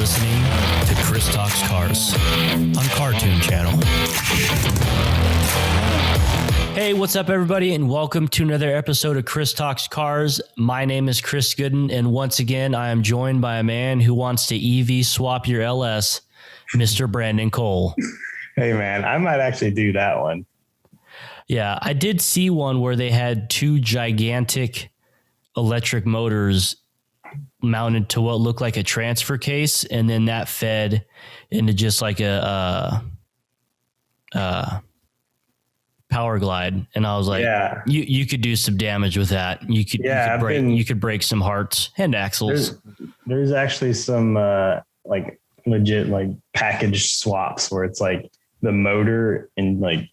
listening to Chris Talks Cars on Cartoon Channel. Hey, what's up, everybody, and welcome to another episode of Chris Talks Cars. My name is Chris Goodin, and once again, I am joined by a man who wants to EV swap your LS, Mr. Brandon Cole. Hey, man, I might actually do that one. Yeah, I did see one where they had two gigantic electric motors mounted to what looked like a transfer case, and then that fed into just like a power glide. And I was like, yeah, you could do some damage with that. You could break some hearts and axles. There's actually some like legit like package swaps where it's like the motor and like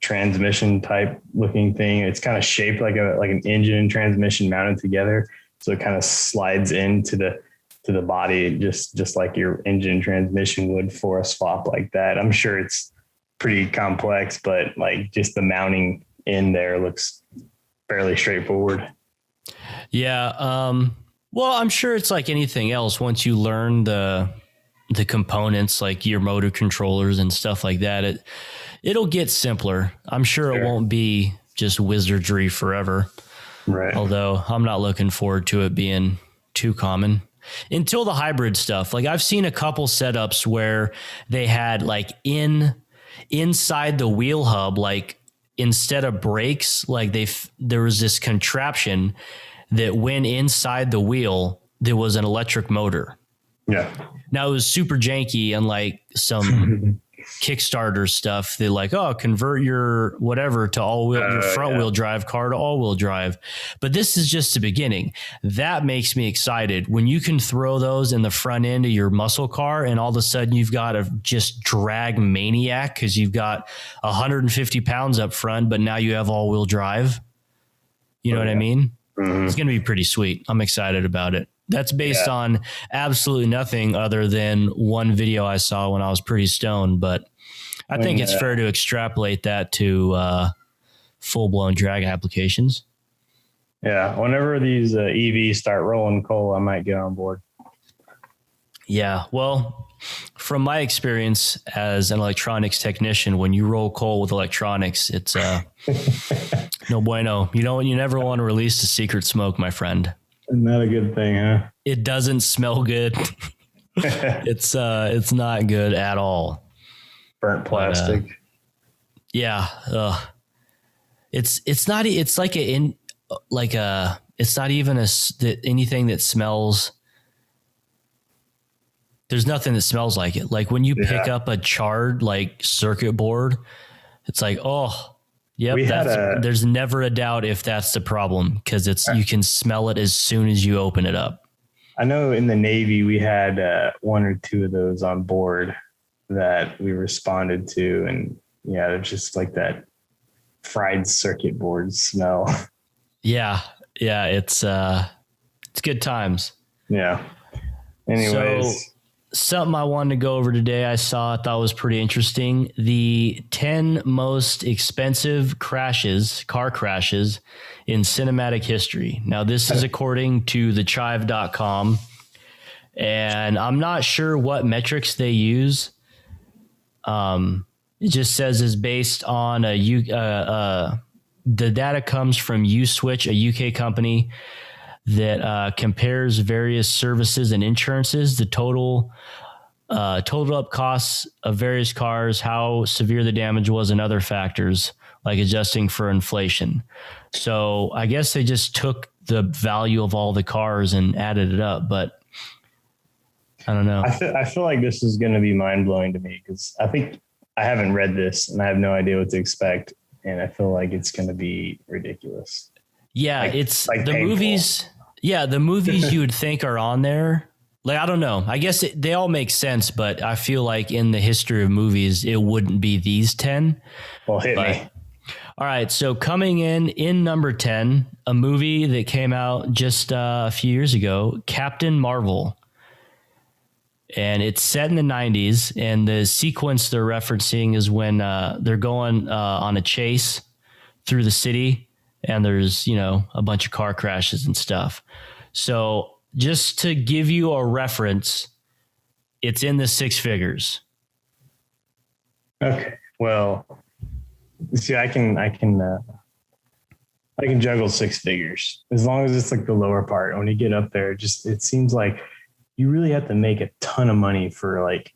transmission type looking thing. It's kind of shaped like an engine and transmission mounted together. So it kind of slides into the body, just like your engine and transmission would for a swap like that. I'm sure it's pretty complex, but like just the mounting in there looks fairly straightforward. Yeah. Well, I'm sure it's like anything else. Once you learn the components, like your motor controllers and stuff like that, it'll get simpler. I'm sure it won't be just wizardry forever. Right. Although I'm not looking forward to it being too common until the hybrid stuff. Like I've seen a couple setups where they had like inside the wheel hub, like instead of brakes, like there was this contraption that went inside the wheel. There was an electric motor. Yeah. Now it was super janky and like some Kickstarter stuff. They like, convert your whatever to your front wheel drive car to all wheel drive. But this is just the beginning. That makes me excited when you can throw those in the front end of your muscle car and all of a sudden you've got a just drag maniac because you've got 150 pounds up front, but now you have all wheel drive. You know what I mean? Mm-hmm. It's going to be pretty sweet. I'm excited about it. That's based on absolutely nothing other than one video I saw when I was pretty stoned. But I think it's fair to extrapolate that to full-blown drag applications. Yeah. Whenever these EVs start rolling coal, I might get on board. Yeah. Well, from my experience as an electronics technician, when you roll coal with electronics, it's no bueno. You never want to release the secret smoke, my friend. Not a good thing, huh? It doesn't smell good. It's not good at all. Burnt plastic. Yeah. It's not even anything that smells. There's nothing that smells like it. Like when you pick up a charred like circuit board, it's like, yep, there's never a doubt if that's the problem because you can smell it as soon as you open it up. I know in the Navy we had one or two of those on board that we responded to, and they're just like that fried circuit board smell. Yeah, it's good times. Yeah. Anyways. So, something I wanted to go over today, I thought was pretty interesting. The 10 most expensive car crashes in cinematic history. Now, this is according to thechive.com, and I'm not sure what metrics they use. It just says it's based on the data comes from Uswitch, a UK company that compares various services and insurances, the total up costs of various cars, how severe the damage was, and other factors like adjusting for inflation. So I guess they just took the value of all the cars and added it up, but I don't know. I feel like this is going to be mind blowing to me because I think I haven't read this and I have no idea what to expect. And I feel like it's going to be ridiculous. Yeah, it's like the painful movies. Yeah, the movies you would think are on there. Like, I don't know. I guess they all make sense, but I feel like in the history of movies, it wouldn't be these 10. Well, hit me. All right. So coming in number 10, a movie that came out just a few years ago, Captain Marvel. And it's set in the 90s. And the sequence they're referencing is when they're going on a chase through the city. And there's, a bunch of car crashes and stuff. So just to give you a reference, it's in the six figures. Okay. Well, see, I can juggle six figures as long as it's like the lower part. When you get up there, it seems like you really have to make a ton of money for like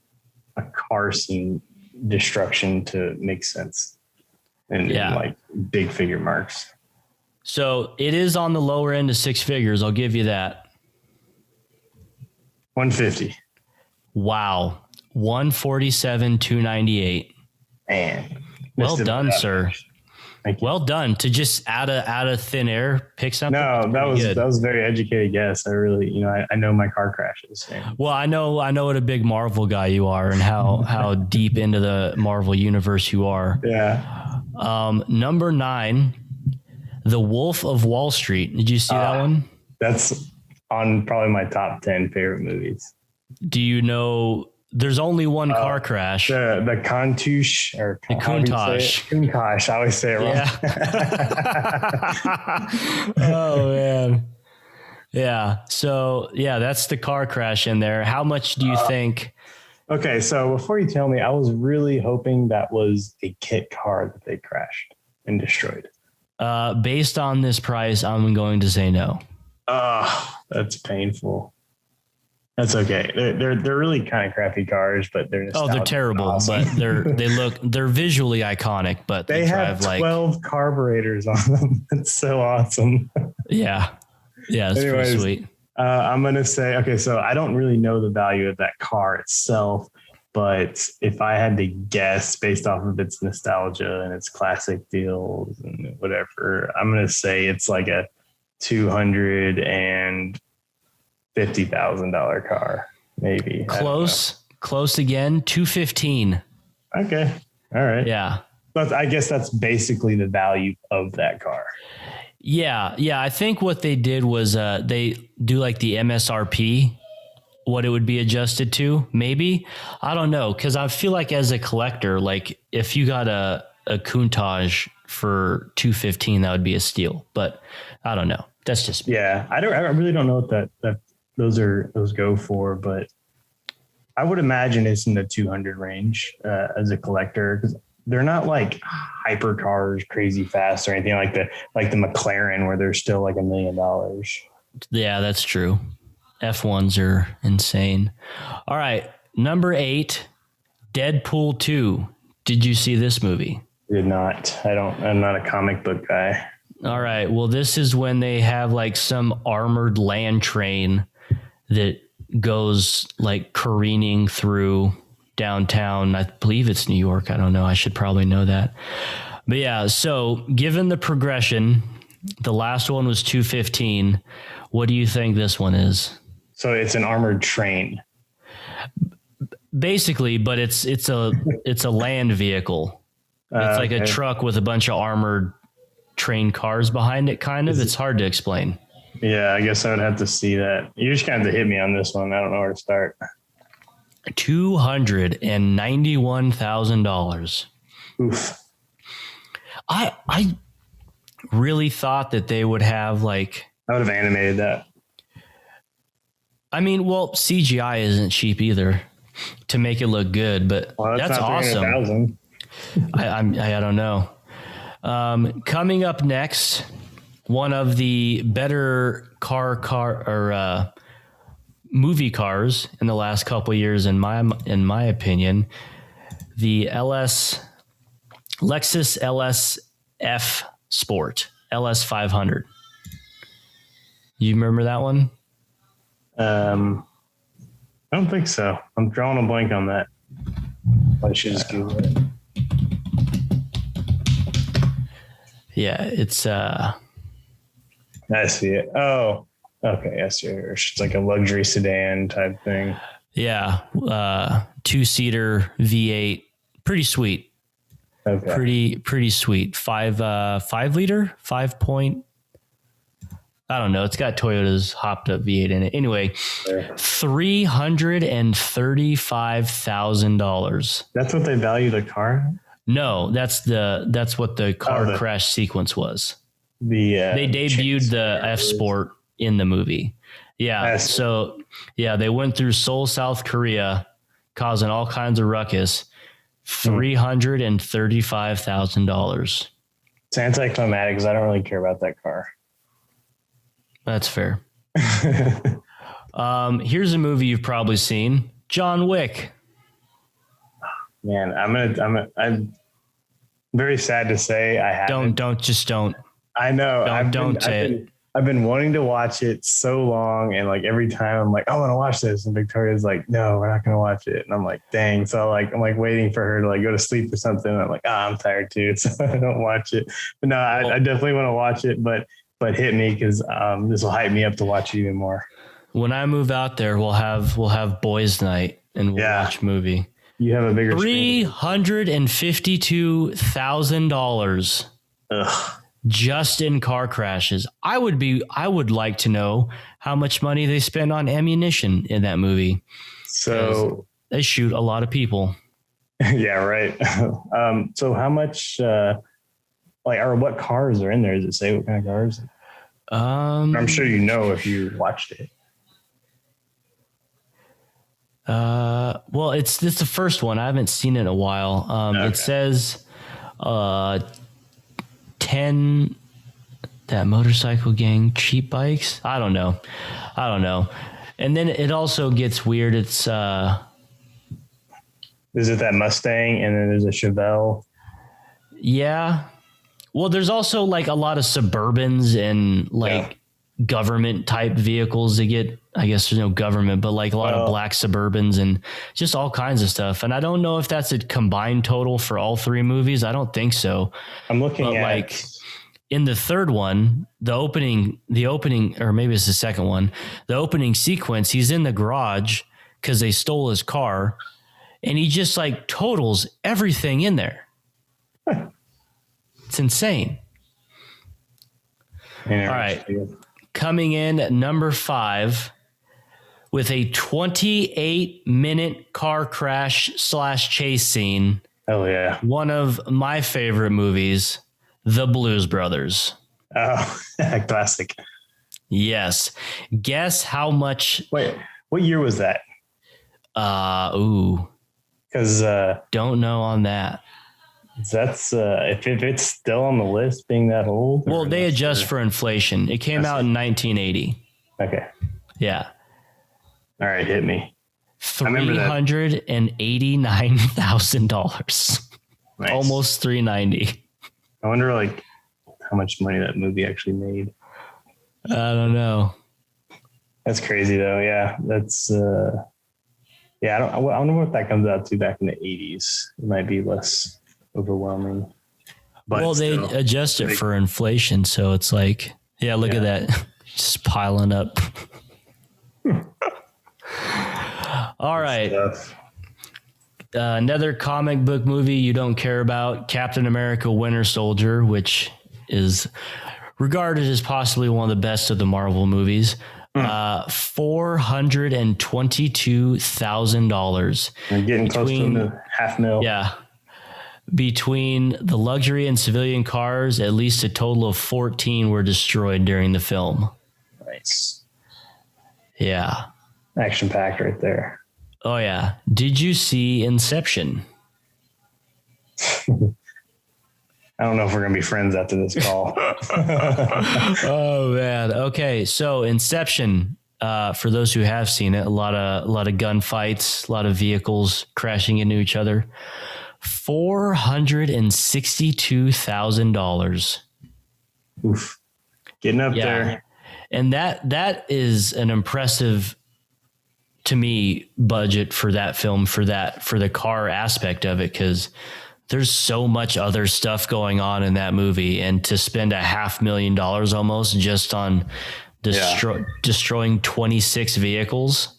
a car scene destruction to make sense. And like big figure marks. So it is on the lower end of six figures. I'll give you that. 150. Wow. 147,298. Man. Well done, sir. Well done. To just out of thin air pick something. No, that was a very educated guess. I really, I know my car crashes. Well, I know what a big Marvel guy you are and how deep into the Marvel universe you are. Yeah. Number 9, The Wolf of Wall Street. Did you see that one? That's on probably my top 10 favorite movies. Do you know there's only one car crash? The Countach or the Countach. Countach. I always say it wrong. Yeah. Oh man. Yeah. So that's the car crash in there. How much do you think? Okay. So before you tell me, I was really hoping that was a kit car that they crashed and destroyed. Based on this price, I'm going to say no. That's painful. That's okay. They're really kind of crappy cars, but they're terrible. Awesome. But they're visually iconic. But they have 12 carburetors on them. It's so awesome. Yeah, it's pretty sweet. I'm gonna say okay. So I don't really know the value of that car itself, but if I had to guess based off of its nostalgia and its classic deals and whatever, I'm gonna say it's like a $250,000 car, maybe. Close again. 215. Okay. All right. Yeah. But I guess that's basically the value of that car. Yeah. I think what they did was they do like the MSRP, what it would be adjusted to. Maybe, I don't know, because I feel like as a collector, like if you got a Countach for 215, that would be a steal. But I don't know. That's just me. Yeah. I really don't know what that those go for, but I would imagine it's in the 200 range as a collector, because they're not like hyper cars, crazy fast or anything like the McLaren where they're still like $1 million. Yeah, that's true. F1s are insane. All right. Number 8, Deadpool 2. Did you see this movie? Did not. I'm not a comic book guy. All right. Well, this is when they have like some armored land train that goes like careening through downtown. I believe it's New York. I don't know. I should probably know that. But yeah, so given the progression, the last one was 215. What do you think this one is? So it's an armored train. Basically, but it's a land vehicle. It's like a truck with a bunch of armored train cars behind it, kind of. It's hard to explain. Yeah, I guess I would have to see that. You just kind of hit me on this one. I don't know where to start. $291,000. Oof. I really thought that they would have like... I would have animated that. I mean, well, CGI isn't cheap either to make it look good, but that's awesome. I don't know. Coming up next, one of the better movie cars in the last couple of years, in my opinion, the Lexus LSF Sport LS 500. You remember that one? I don't think so. I'm drawing a blank on that. I should just Google it. Yeah, it's I see it. Oh, okay. Yes, it's like a luxury sedan type thing. Yeah, 2-seater V8, pretty sweet. Okay. Pretty sweet. 5 liter, 5 point. I don't know. It's got Toyota's hopped up V8 in it. Anyway, $335,000. That's what they value the car? No, that's what the car crash sequence was. They debuted the F Sport in the movie. Yeah. So yeah, they went through Seoul, South Korea, causing all kinds of ruckus. $335,000. It's anticlimactic because I don't really care about that car. That's fair. Here's a movie you've probably seen, John Wick. Man, I'm very sad to say I haven't. Don't. I know. Don't say it. I've been wanting to watch it so long, and like every time I'm like, I want to watch this, and Victoria's like, no, we're not going to watch it, and I'm like, dang. So I'm like waiting for her to like go to sleep or something. And I'm like, I'm tired too, so I don't watch it. But no, I definitely want to watch it, but hit me because this will hype me up to watch it even more. When I move out there, we'll have boys' night and we'll watch a movie. You have a bigger $352,000 just in car crashes. I would like to know how much money they spend on ammunition in that movie. So they shoot a lot of people. Yeah, right. So how much, or what cars are in there? Does it say what kind of cars? I'm sure you know if you watched it. Well, it's the first one. I haven't seen it in a while. Okay. It says 10 that motorcycle gang cheap bikes. I don't know. And then it also gets weird. It's is it that Mustang and then there's a Chevelle? Yeah. Well, there's also like a lot of Suburbans and government type vehicles that get, I guess there's no government, but like a lot of black Suburbans and just all kinds of stuff. And I don't know if that's a combined total for all three movies. I don't think so. I'm looking at like in the third one, the opening, or maybe it's the second one, the opening sequence, he's in the garage because they stole his car and he just like totals everything in there. It's insane. All right. Coming in at number 5 with a 28-minute car crash / chase scene. Oh, yeah. One of my favorite movies, The Blues Brothers. Oh, classic. Yes. Guess how much. Wait, what year was that? Because don't know on that. That's if it's still on the list being that old. Well, they adjust for inflation. It came out in 1980. Okay. Yeah. All right, hit me. $389,000. Nice. Almost $390,000. I wonder how much money that movie actually made. I don't know. That's crazy though. Yeah, that's I don't know what that comes out to back in the 80s. It might be less overwhelming. But well, they adjust it for inflation, so it's like, look at that, just piling up. All right. Another comic book movie you don't care about, Captain America Winter Soldier, which is regarded as possibly one of the best of the Marvel movies. $422,000. We're getting close to $500,000. Yeah. Between the luxury and civilian cars, at least a total of 14 were destroyed during the film. Nice. Yeah. Action packed right there. Oh, yeah. Did you see Inception? I don't know if we're going to be friends after this call. Oh, man. Okay. So Inception, for those who have seen it, a lot of gunfights, a lot of vehicles crashing into each other. $462,000. Oof. Getting up there. And that is an impressive, to me, budget for that film, for the car aspect of it, because there's so much other stuff going on in that movie, and to spend $500,000 almost just on destroying 26 vehicles.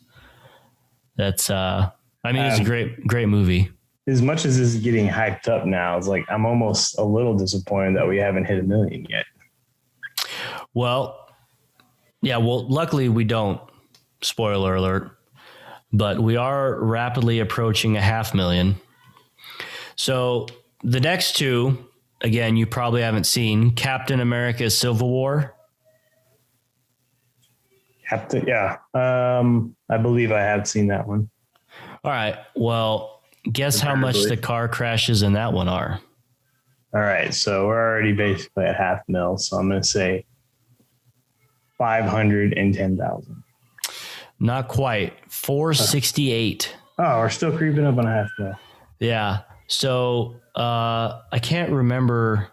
That's it's a great movie. As much as this is getting hyped up now, it's like I'm almost a little disappointed that we haven't hit 1 million yet. Well, yeah, luckily we don't, spoiler alert, but we are rapidly approaching 500,000. So the next two, again, you probably haven't seen, Captain America Civil War. I believe I have seen that one. All right. Well, guess how much the car crashes in that one are. All right. So we're already basically at $500,000. So I'm going to say 510,000. Not quite. 468. Oh, we're still creeping up on $500,000. Yeah. So I can't remember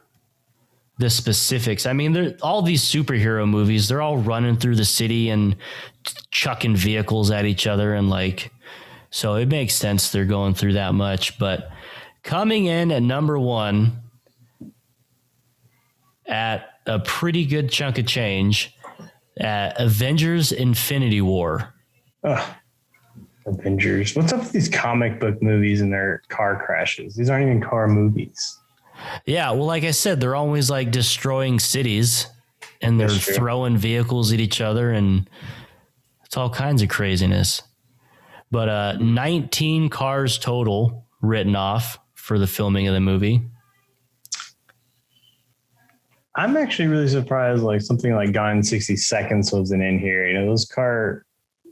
the specifics. I mean, all these superhero movies, they're all running through the city and chucking vehicles at each other. And like, so it makes sense they're going through that much. But coming in at number one at a pretty good chunk of change at Avengers Infinity War. Avengers. What's up with these comic book movies and their car crashes? These aren't even car movies. Yeah, well, like I said, they're always like destroying cities and they're throwing vehicles at each other and it's all kinds of craziness. But 19 cars total written off for the filming of the movie. I'm actually really surprised like something like Gone in 60 Seconds wasn't in here. You know, those car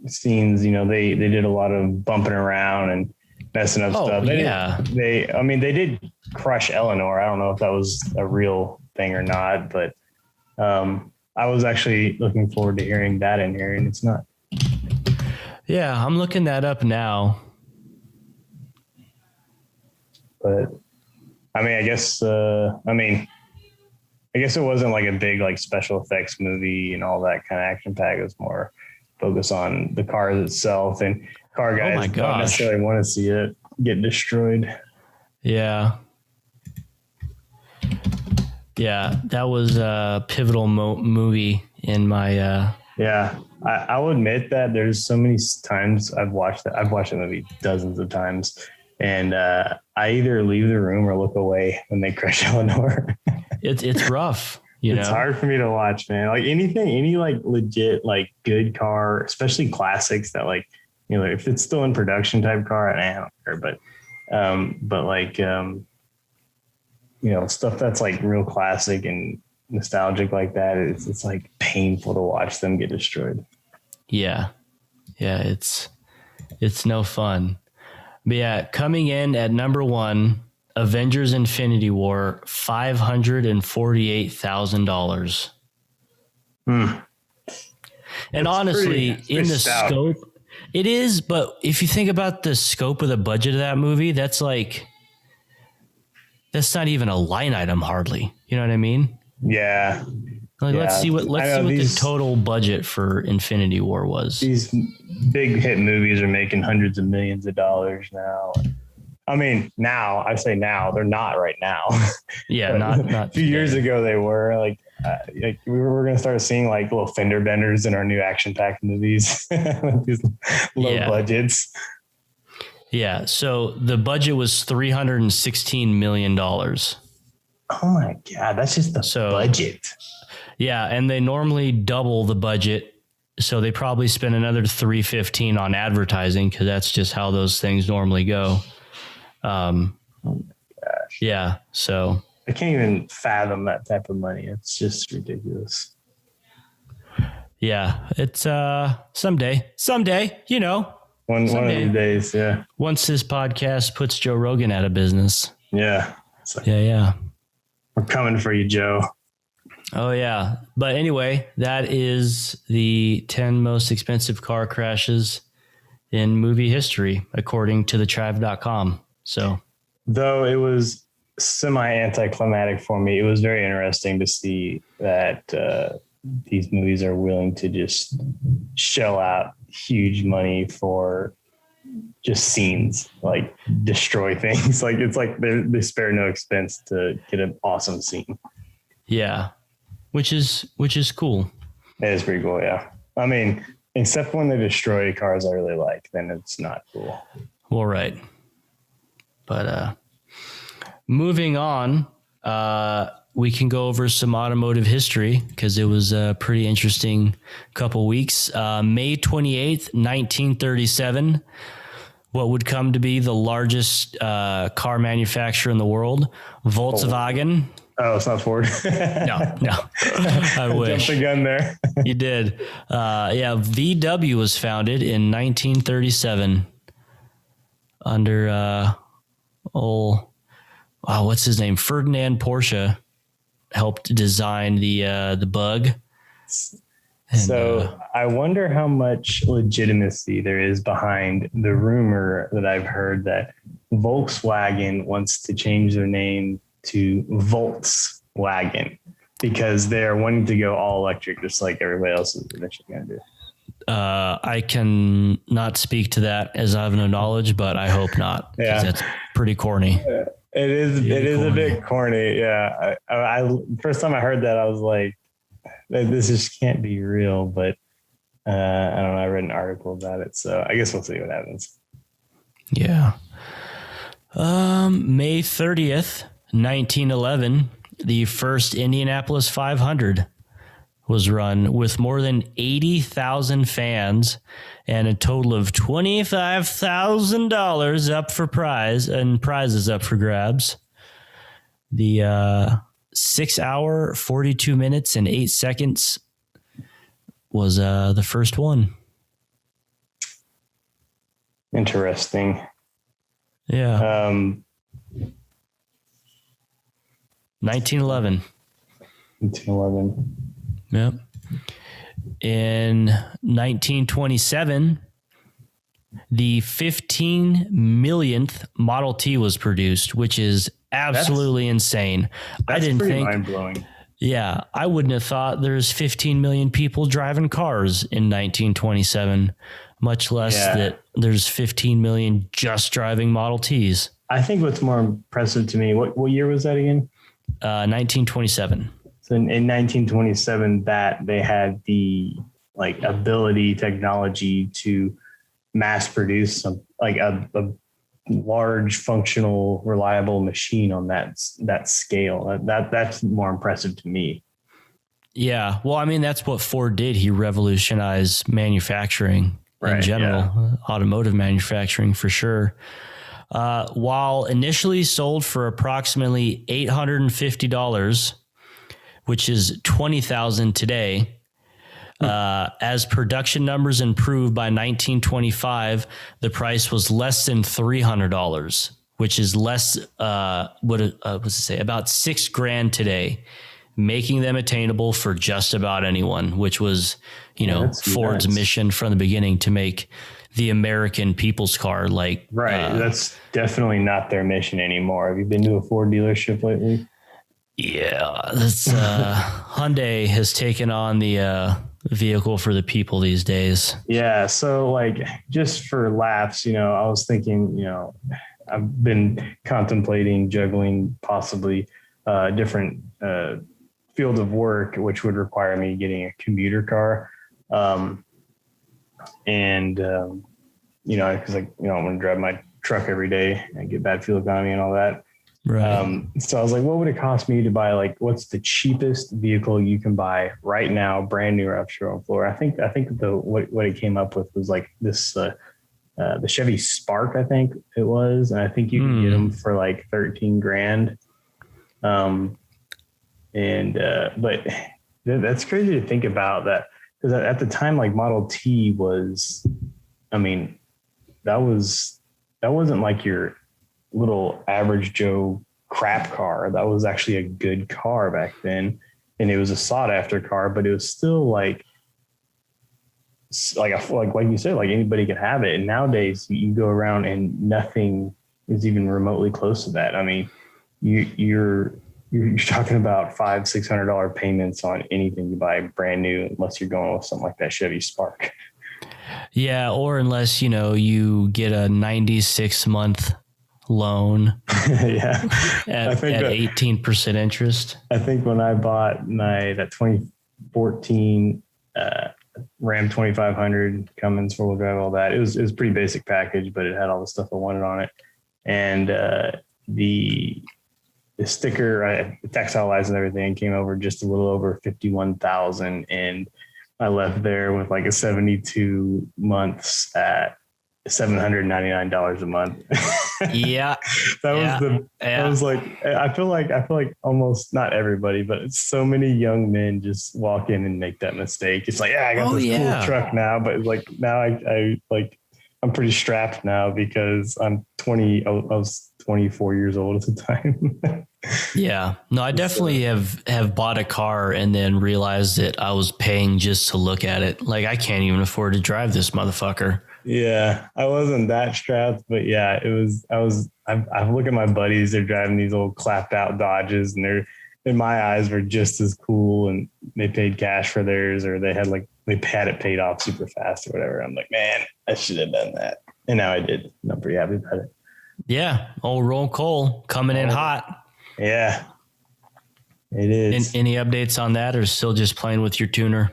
scenes, you know, they did a lot of bumping around and messing up stuff. They did crush Eleanor. I don't know if that was a real thing or not, but I was actually looking forward to hearing that in here, and it's not. Yeah, I'm looking that up now. But I mean, I guess it wasn't like a big like special effects movie and all that kind of action pack. It was more focus on the cars itself, and car guys don't necessarily want to see it get destroyed. Yeah. Yeah, that was a pivotal movie in my... I will admit that there's so many times I've watched the movie dozens of times, and I either leave the room or look away when they crash Eleanor. It's rough. It's hard for me to watch, man. Like any like legit, like good car, especially classics that like, you know, if it's still in production type car, I don't care. But like, you know, stuff that's like real classic and nostalgic like that, it's like painful to watch them get destroyed. Yeah. Yeah. It's no fun. But yeah, coming in at number one, Avengers Infinity War, $548,000. And honestly, in the scope, it is. But if you think about the scope of the budget of that movie, that's not even a line item hardly. You know what I mean? Yeah. Like, let's see what the total budget for Infinity War was. These big hit movies are making hundreds of millions of dollars now. I mean, I say now, they're not right now. Yeah, not a few years ago they were like we were going to start seeing like little fender benders in our new action-packed movies with these low budgets. Yeah, so the budget was $316 million. Oh my God, that's just the budget. Yeah, and they normally double the budget. So they probably spend another $315 on advertising because that's just how those things normally go. Oh my gosh. Yeah. So I can't even fathom that type of money. It's just ridiculous. Yeah. It's someday, you know, one of these days. Yeah. Once this podcast puts Joe Rogan out of business. Yeah. Yeah. We're coming for you, Joe. Oh yeah. But anyway, that is the 10 most expensive car crashes in movie history, according to thetribe.com. So, though it was semi-anticlimactic for me, it was very interesting to see that these movies are willing to just shell out huge money for just scenes, like destroy things. Like it's like they spare no expense to get an awesome scene. Yeah, which is cool. It is pretty cool. Yeah, I mean, except when they destroy cars I really like, then it's not cool. Well, right. But moving on, we can go over some automotive history because it was a pretty interesting couple weeks. May 28th, 1937, what would come to be the largest car manufacturer in the world, Volkswagen. Oh, it's not Ford. No. I wish. Jumped the gun there. You did. VW was founded in 1937. under what's his name? Ferdinand Porsche helped design the Bug. And, so I wonder how much legitimacy there is behind the rumor that I've heard that Volkswagen wants to change their name to Volkswagen because they're wanting to go all electric, just like everybody else is eventually going to do. I can not speak to that as I have no knowledge, but I hope not. Yeah, that's pretty corny. It is. It is a bit corny. Yeah. I first time I heard that, I was like, this just can't be real. But I don't know. I read an article about it, so I guess we'll see what happens. Yeah. May 30th, 1911, the first Indianapolis 500 was run with more than 80,000 fans and a total of $25,000 up for prize and prizes up for grabs. The 6 hour, 42 minutes and 8 seconds was the first one. Interesting. Yeah. 1911. 1911. Yep. In 1927, the 15 millionth Model T was produced, which is absolutely insane. I didn't think mind-blowing. Yeah, I wouldn't have thought there's 15 million people driving cars in 1927, much less that there's 15 million just driving Model Ts. I think what's more impressive to me, what year was that again? 1927. So in 1927, that they had the ability, technology to mass produce a large, functional, reliable machine on that scale. That's more impressive to me. Yeah, well, I mean, that's what Ford did. He revolutionized manufacturing in general, automotive manufacturing for sure. While initially sold for approximately $850, which is $20,000 today. As production numbers improved by 1925, the price was less than $300, which is less, about $6,000 today, making them attainable for just about anyone, which was, Ford's mission from the beginning to make the American people's car that's definitely not their mission anymore. Have you been to a Ford dealership lately? Yeah, that's Hyundai has taken on the vehicle for the people these days. Yeah, so just for laughs, I was thinking, I've been contemplating juggling possibly different field of work, which would require me getting a commuter car, because I'm going to drive my truck every day and get bad fuel economy and all that. Right. So I was like, what would it cost me to buy, what's the cheapest vehicle you can buy right now, brand new off showroom floor? I think what it came up with was this, the Chevy Spark, I think it was. And I think you can get them for $13,000. But that's crazy to think about that. Because at the time, Model T was, that wasn't like your little average Joe crap car. That was actually a good car back then, and it was a sought after car, but it was still like you said, anybody could have it. And nowadays you go around and nothing is even remotely close to that. I mean, you're talking about $500-$600 payments on anything you buy brand new, unless you're going with something like that Chevy Spark. Yeah, or unless you get a 96-month loan at 18% interest. I think when I bought that 2014 Ram 2500 Cummins 4-wheel drive, all that, it was a pretty basic package, but it had all the stuff I wanted on it. And the sticker, the textile lights and everything came over just a little over $51,000, and I left there with a 72 months at $799 a month. Yeah. That was I feel like almost not everybody, but so many young men just walk in and make that mistake. It's I got this cool truck now, but now I I'm pretty strapped now because I'm 20. I was 24 years old at the time. Yeah. No, I definitely have bought a car and then realized that I was paying just to look at it. Like, I can't even afford to drive this motherfucker. Yeah, I wasn't that strapped, but yeah, it was. I look at my buddies; they're driving these old clapped out Dodges, and they're in my eyes were just as cool, and they paid cash for theirs, or they had it paid off super fast or whatever. I'm like, man, I should have done that, and now I did. And I'm pretty happy about it. Yeah, old roll coal coming in hot. Yeah, it is. Any updates on that, or still just playing with your tuner?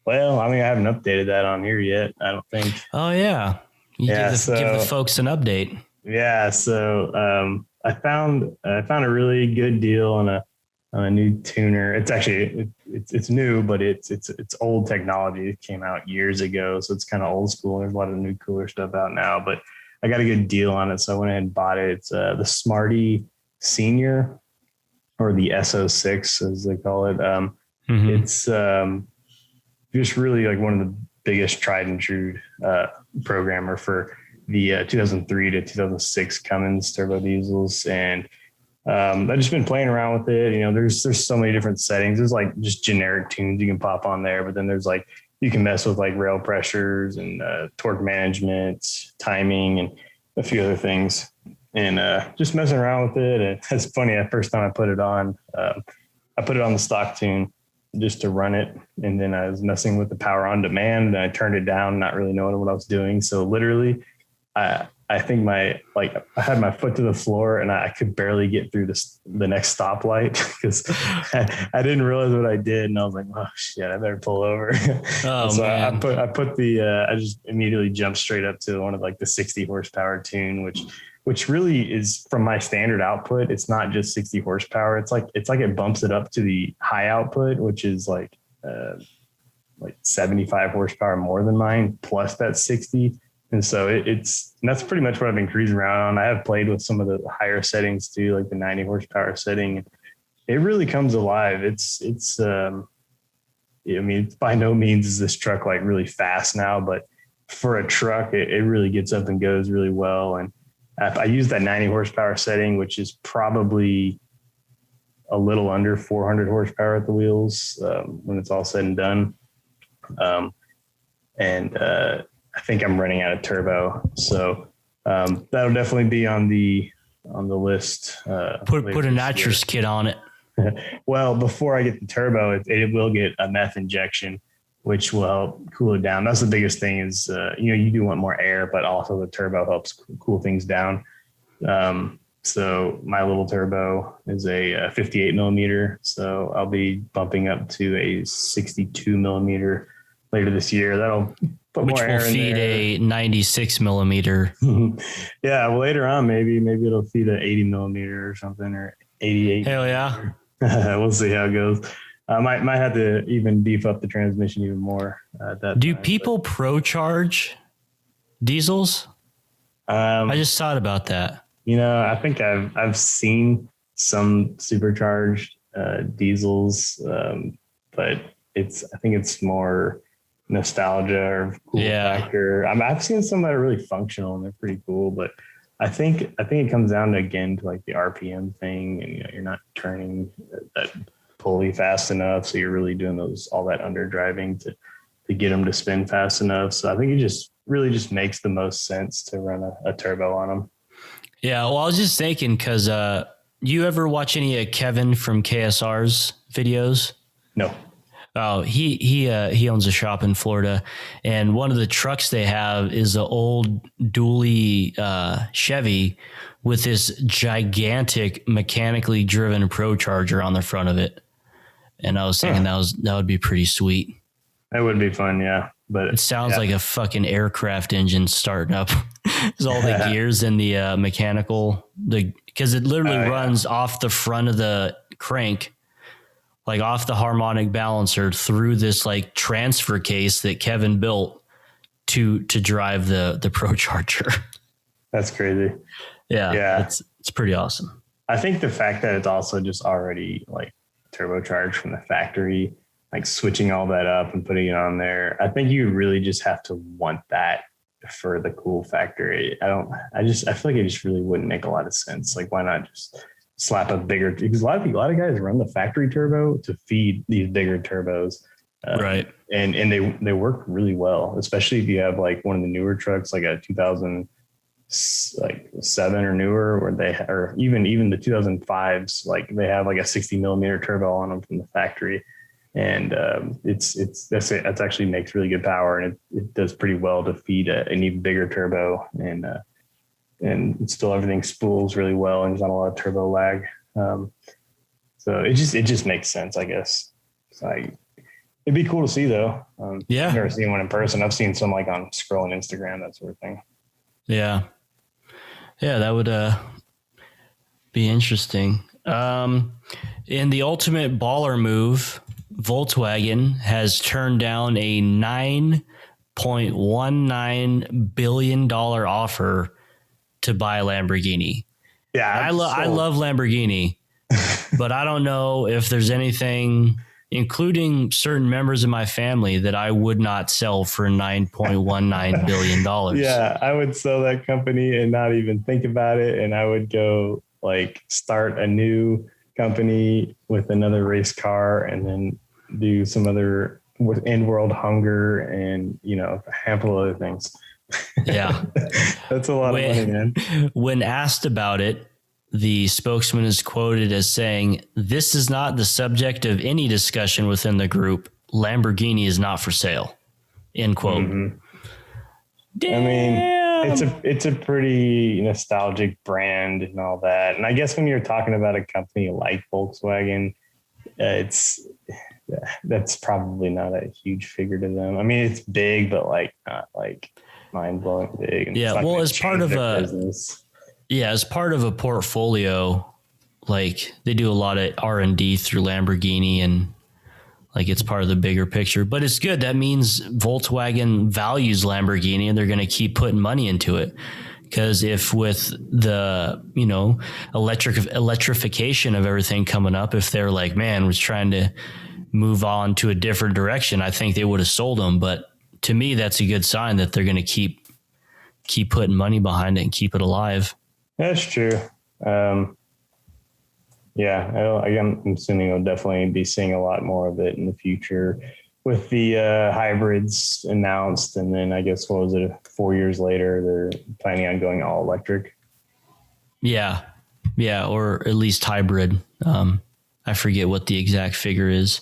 Well, I mean, I haven't updated that on here yet. I don't think. Oh yeah, give the folks an update. Yeah, so I found a really good deal on a new tuner. It's actually it's new, but it's old technology. It came out years ago, so it's kind of old school. There's a lot of new cooler stuff out now, but I got a good deal on it, so I went ahead and bought it. It's the Smarty Senior, or the SO6 as they call it. It's just really like one of the biggest tried and true programmer for the 2003 to 2006 Cummins turbo diesels. And I've just been playing around with it. You know, there's so many different settings. There's like just generic tunes you can pop on there, but then there's like, you can mess with like rail pressures and torque management, timing, and a few other things. And just messing around with it. And it's funny, the first time I put it on, I put it on the stock tune just to run it. And then I was messing with the power on demand, and I turned it down, not really knowing what I was doing. So literally I think I had my foot to the floor, and I could barely get through the next stoplight because I didn't realize what I did. And I was like, oh shit, I better pull over. Oh, so man. I just immediately jumped straight up to one of like the 60 horsepower tune, which really is, from my standard output, it's not just 60 horsepower. It's like it bumps it up to the high output, which is like 75 horsepower more than mine, plus that 60. And so that's pretty much what I've been cruising around on. I have played with some of the higher settings too, like the 90 horsepower setting. It really comes alive. I mean, by no means is this truck like really fast now, but for a truck, it really gets up and goes really well. And I use that 90 horsepower setting, which is probably a little under 400 horsepower at the wheels when it's all said and done. I think I'm running out of turbo. So that'll definitely be on the list. Put a nitrous kit on it. Well, before I get the turbo, it will get a meth injection, which will help cool it down. That's the biggest thing is, you do want more air, but also the turbo helps cool things down. So my little turbo is a 58 millimeter. So I'll be bumping up to a 62 millimeter later this year. That'll put more air in there. Which will feed a 96 millimeter. Yeah. Well, later on, maybe it'll feed an 80 millimeter or something, or 88. Hell yeah. We'll see how it goes. I might have to even beef up the transmission even more. Do people pro charge diesels? I just thought about that. I think I've seen some supercharged diesels, but I think it's more nostalgia or cool factor. I've seen some that are really functional and they're pretty cool, but I think it comes down to, again, to like the RPM thing, and you're not turning that pulley fast enough, so you're really doing all that underdriving to get them to spin fast enough. So I think it just really makes the most sense to run a turbo on them. Yeah, well, I was just thinking, because you ever watch any of Kevin from KSR's videos? No. Oh, he owns a shop in Florida, and one of the trucks they have is an old dually Chevy with this gigantic mechanically driven Pro Charger on the front of it. And I was thinking that would be pretty sweet. That would be fun, yeah. But it sounds like a fucking aircraft engine starting up. There's all the gears and the mechanical, because it literally runs off the front of the crank, like off the harmonic balancer, through this like transfer case that Kevin built to drive the Pro Charger. That's crazy. Yeah. It's pretty awesome. I think the fact that it's also just already like turbocharged from the factory, like switching all that up and putting it on there, I think you really just have to want that for the cool factor. I feel like it just really wouldn't make a lot of sense. Like, why not just slap a bigger, because a lot of guys run the factory turbo to feed these bigger turbos. Right. And they work really well, especially if you have like one of the newer trucks, like a 2007 or newer, or even the 2005s, like they have like a 60 millimeter turbo on them from the factory. And that's actually makes really good power, and it does pretty well to feed an even bigger turbo, and still everything spools really well, and there's not a lot of turbo lag. So it just makes sense, I guess. It'd be cool to see though. Yeah, I've never seen one in person. I've seen some like on scrolling Instagram, that sort of thing. Yeah, that would be interesting. In the ultimate baller move, Volkswagen has turned down a $9.19 billion offer to buy a Lamborghini. Yeah, I love Lamborghini, but I don't know if there's anything, including certain members of my family, that I would not sell for $9.19 billion. Yeah, I would sell that company and not even think about it. And I would go like start a new company with another race car, and then do some other with end world hunger and, a handful of other things. Yeah. That's a lot of money, man. When asked about it, the spokesman is quoted as saying, "This is not the subject of any discussion within the group. Lamborghini is not for sale." End quote. Mm-hmm. I mean, it's a pretty nostalgic brand and all that. And I guess when you're talking about a company like Volkswagen, that's probably not a huge figure to them. I mean, it's big, but like not like mind blowing big. And yeah. Well, as part of business. as part of a portfolio, like they do a lot of R&D through Lamborghini, and like it's part of the bigger picture, but it's good. That means Volkswagen values Lamborghini, and they're going to keep putting money into it. Because if with the, electrification of everything coming up, if they're like, man, was trying to move on to a different direction, I think they would have sold them. But to me, that's a good sign that they're going to keep putting money behind it and keep it alive. That's true. I'm assuming we'll definitely be seeing a lot more of it in the future with the hybrids announced. And then I guess, 4 years later, they're planning on going all electric. Yeah, or at least hybrid. I forget what the exact figure is.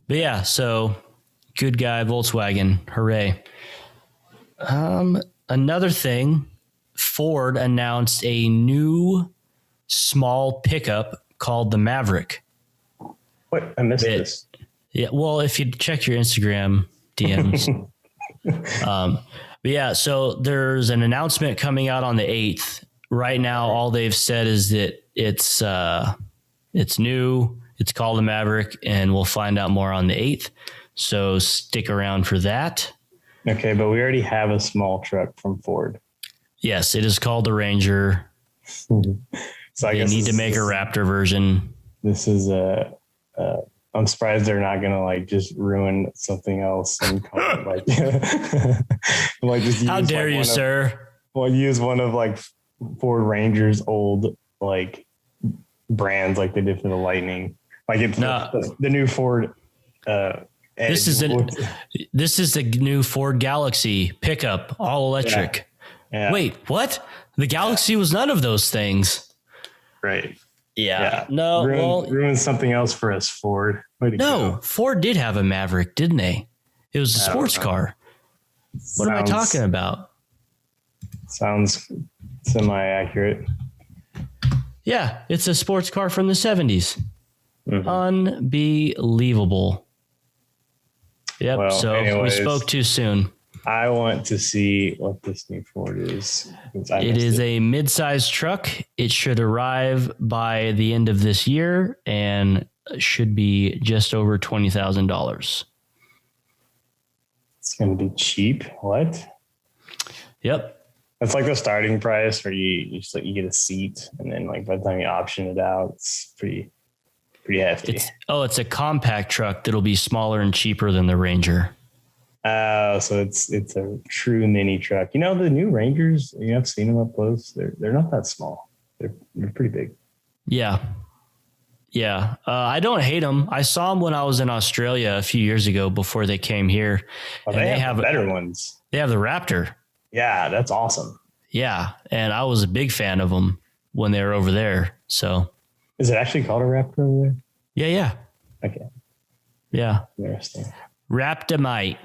But yeah, so good guy, Volkswagen. Hooray. Another thing, Ford announced a new small pickup called the Maverick. What? I missed this. Yeah, well, if you check your Instagram DMs. But yeah, so there's an announcement coming out on the 8th. Right now, all they've said is that it's new. It's called the Maverick, and we'll find out more on the 8th. So stick around for that. Okay, but we already have a small truck from Ford. Yes, it is called the Ranger. So I guess need to make a Raptor version. This is I'm surprised they're not gonna like just ruin something else and call it like like just how dare you, sir? Use one of like Ford Ranger's old like brands like they did for the Lightning. Like it's the new Ford. This is the new Ford Galaxy pickup, all electric. Yeah. Wait, what? The Galaxy was none of those things. Right. Yeah. No. Ruin something else for us, Ford. No, Ford did have a Maverick, didn't they? It was a sports car. What am I talking about? Sounds semi-accurate. Yeah, it's a sports car from the 70s. Mm-hmm. Unbelievable. Yep. Well, so anyways, we spoke too soon. I want to see what this new Ford is. It is a mid-sized truck. It should arrive by the end of this year and should be just over $20,000. It's going to be cheap. What? Yep. It's like the starting price where you get a seat, and then like by the time you option it out, it's pretty hefty. It's a compact truck that'll be smaller and cheaper than the Ranger. So it's a true mini truck. You know, the new Rangers, I've seen them up close. They're not that small. They're pretty big. Yeah. Yeah. I don't hate them. I saw them when I was in Australia a few years ago before they came here. Oh, they have better ones. They have the Raptor. Yeah, that's awesome. Yeah. And I was a big fan of them when they were over there. So is it actually called a Raptor over there? Yeah. Yeah. Okay. Yeah. Interesting. Raptomite.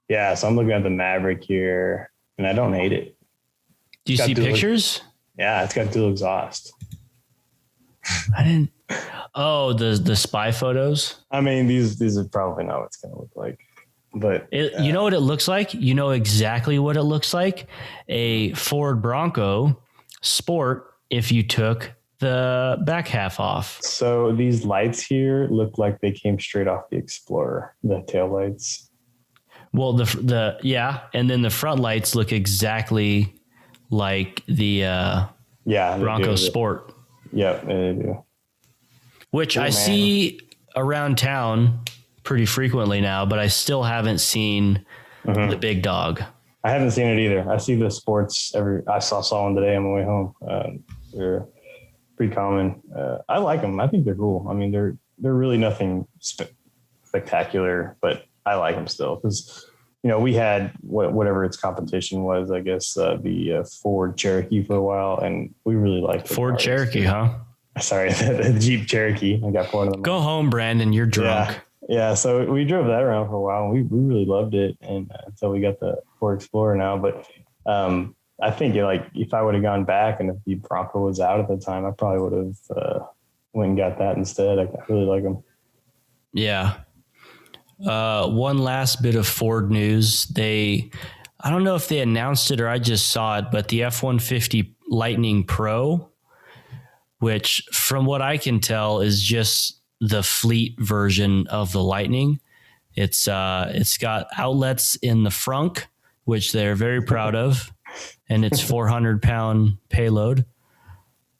Yeah. So I'm looking at the Maverick here and I don't hate it. Do you see pictures? Yeah. It's got dual exhaust. I didn't. Oh, the spy photos. I mean, these are probably not what it's going to look like, but you know what it looks like? You know exactly what it looks like. A Ford Bronco Sport if you took the back half off. So these lights here look like they came straight off the Explorer, the tail lights. Well, and then the front lights look exactly like the Bronco Sport. Yeah, they do. Which I see around town pretty frequently now, but I still haven't seen the big dog. I haven't seen it either. I see the sports I saw one today on my way home. They're pretty common. I like them. I think they're cool. I mean, they're really nothing spectacular, but I like them still because, we had whatever its competition was, I guess, the Ford Cherokee for a while, and we really liked it. Ford Cherokee, huh? Sorry, the Jeep Cherokee. I got one of them. Go home, Brandon. You're drunk. Yeah. So we drove that around for a while, and we really loved it, and until we got the Ford Explorer now. But I think if I would have gone back and if the Bronco was out at the time, I probably would have went and got that instead. I really like them. Yeah. One last bit of Ford news. I don't know if they announced it or I just saw it, but the F-150 Lightning Pro, which from what I can tell is just the fleet version of the Lightning. It's got outlets in the frunk, which they're very proud of, and it's 400-pound payload.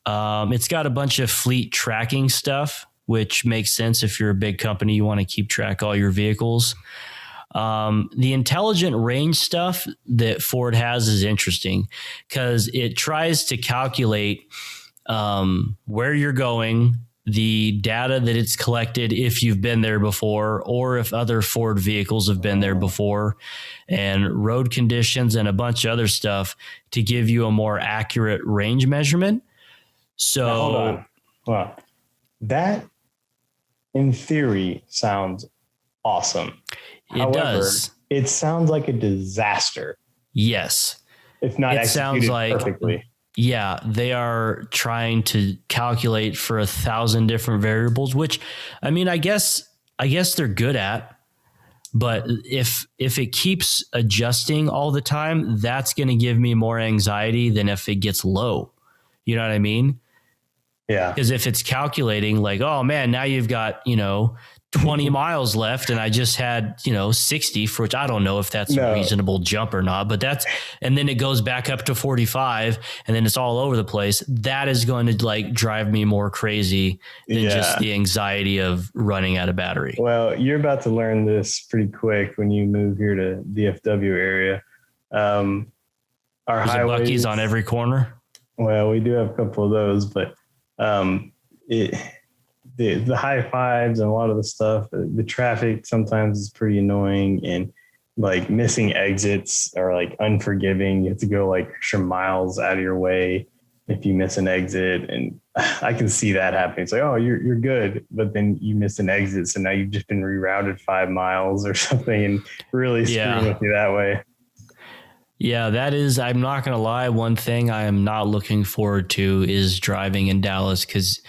It's got a bunch of fleet tracking stuff, which makes sense if you're a big company, you want to keep track of all your vehicles. The intelligent range stuff that Ford has is interesting because it tries to calculate where you're going, the data that it's collected if you've been there before or if other Ford vehicles have been there before, and road conditions and a bunch of other stuff to give you a more accurate range measurement. So now, hold on. Well, that in theory sounds awesome. However, does. It sounds like a disaster. Yes. If not executed perfectly. Yeah, they are trying to calculate for 1,000 different variables, which, I mean, I guess they're good at, but if it keeps adjusting all the time, that's going to give me more anxiety than if it gets low. You know what I mean? Yeah. Because if it's calculating like, oh man, now you've got, 20 miles left and I just had, 60, for which I don't know if that's a reasonable jump or not, but and then it goes back up to 45 and then it's all over the place. That is going to drive me more crazy than just the anxiety of running out of battery. Well, you're about to learn this pretty quick when you move here to DFW area. Our There's highways, a Buc-ee's on every corner. Well, we do have a couple of those, but the high fives and a lot of the stuff, the traffic sometimes is pretty annoying, and missing exits are unforgiving. You have to go extra miles out of your way if you miss an exit, and I can see that happening. It's like, oh, you're good, but then you miss an exit, so now you've just been rerouted 5 miles or something, and really screwing with you that way. Yeah, that is, I'm not going to lie, one thing I am not looking forward to is driving in Dallas, because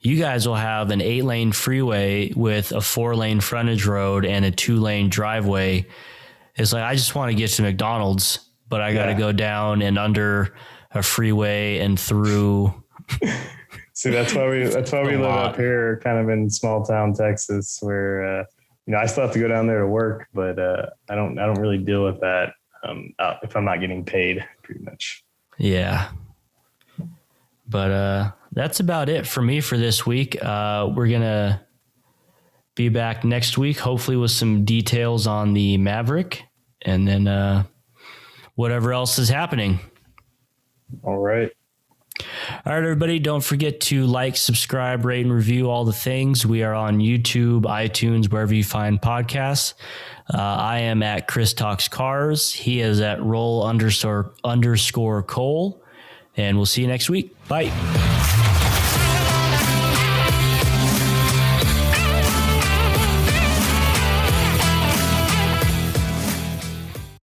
you guys will have an 8-lane freeway with a 4-lane frontage road and a 2-lane driveway. It's like, I just want to get to McDonald's, but I got to go down and under a freeway and through. See, that's why we live up here, kind of in small town Texas, where I still have to go down there to work, but I don't really deal with that. If I'm not getting paid, pretty much. Yeah. But that's about it for me for this week. We're going to be back next week, hopefully with some details on the Maverick and then whatever else is happening. All right. All right, everybody. Don't forget to like, subscribe, rate, and review all the things. We are on YouTube, iTunes, wherever you find podcasts. I am at ChrisTalksCars. He is at roll_Cole. And we'll see you next week. Bye.